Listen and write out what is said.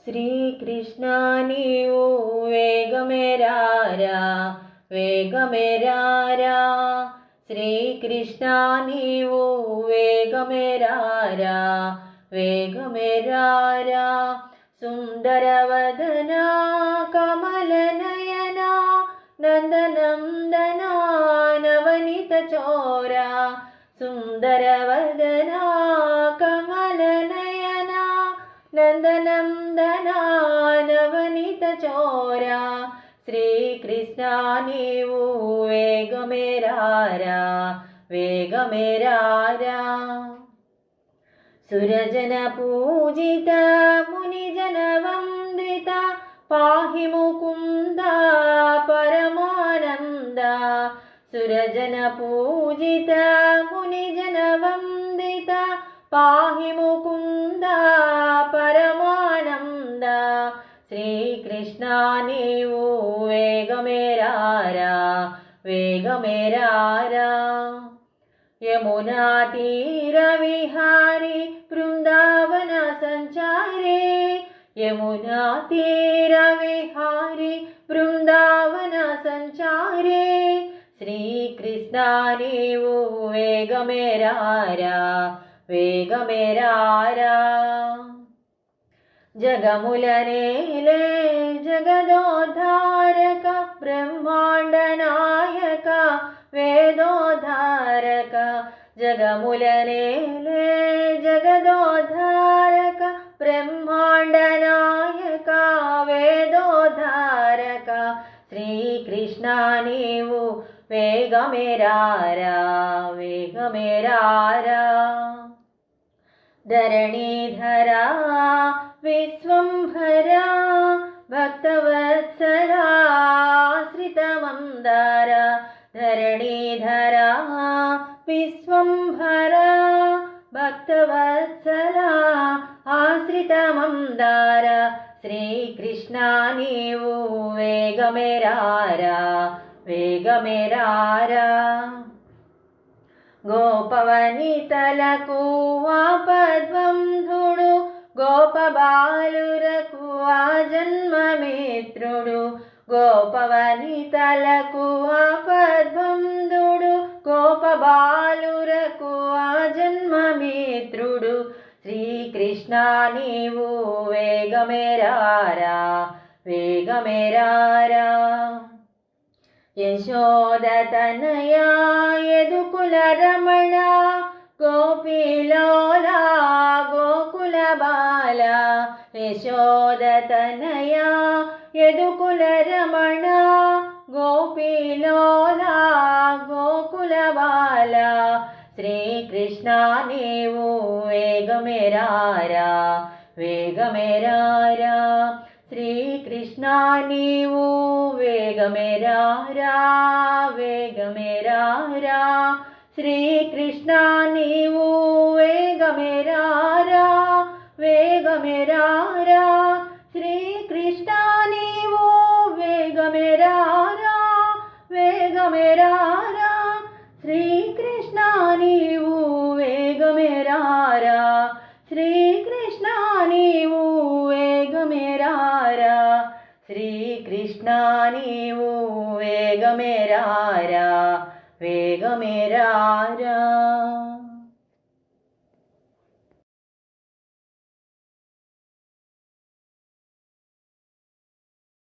శ్రీకృష్ణ నీవు వేగమేరారా వేగమేరారా శ్రీకృష్ణ నీవు వేగమేరారా వేగమేరారా సుందరవదన కమలనయన నందనందన నవనీత చోరా సుందరవదన కమలనయన నందనందన నవనీత చోరా శ్రీకృష్ణ నీవు వేగమేరారా వేగమేరారా సురజన పూజిత మునిజన వందిత పాహి ముకుంద పరమానంద సురజన పూజిత మునిజన వందిత పాహి ముకుంద పరమానంద శ్రీకృష్ణ నీవు వేగమేరారా వేగమేరారా యమునా తీర విహారి బృందావన సంచారే యమునా తీర విహారి బృందావన సంచారే శ్రీకృష్ణ నీవు వేగమేరారా వేగమేరారా జగములనేలే జగదోద్ధారక బ్రహ్మాండ నాయక వేదోద్ధారక జగములనేలే జగదోద్ధారక బ్రహ్మాండ నాయక వేదోద్ధారక శ్రీకృష్ణ నీవు వేగమేరారా వేగమేరారా ధరణీధరా విశ్వంభరా భక్తవత్సలా శ్రితమందార ధరణీధరా విశ్వంభరా భక్తవత్సలా ఆశ్రితమందార శ్రీకృష్ణ నీవు వేగమేరారా వేగమేరారా గోపవనితలకు ఆపద్బంధుడు గోపబాలురకు ఆ జన్మమిత్రుడు గోపవనితలకు ఆపద్బంధుడు గోపబాలురకు ఆ జన్మమిత్రుడు శ్రీకృష్ణ నీవు వేగమేరారా వేగమేరారా యశోదతనయా యదుకుల రమణ గోపీలోలా గోకుల బాల యశోదతనయా యదుకుల రమణ గోపీలోలా గోకుల బాల శ్రీకృష్ణ నీవు వేగమేరారా వేగమేరారా శ్రీకృష్ణ నీవు వేగమేరారా వేగమేరారా శ్రీకృష్ణ నీవు వేగమేరారా వేగమేరారా శ్రీకృష్ణ నీవు వేగమేరారా వేగమేరారా శ్రీకృష్ణ నీవు వేగమేరారా శ్రీకృష్ణ నీవు వేగమేరారా శ్రీకృష్ణ నీవు వేగమేరారా వేగమేరారా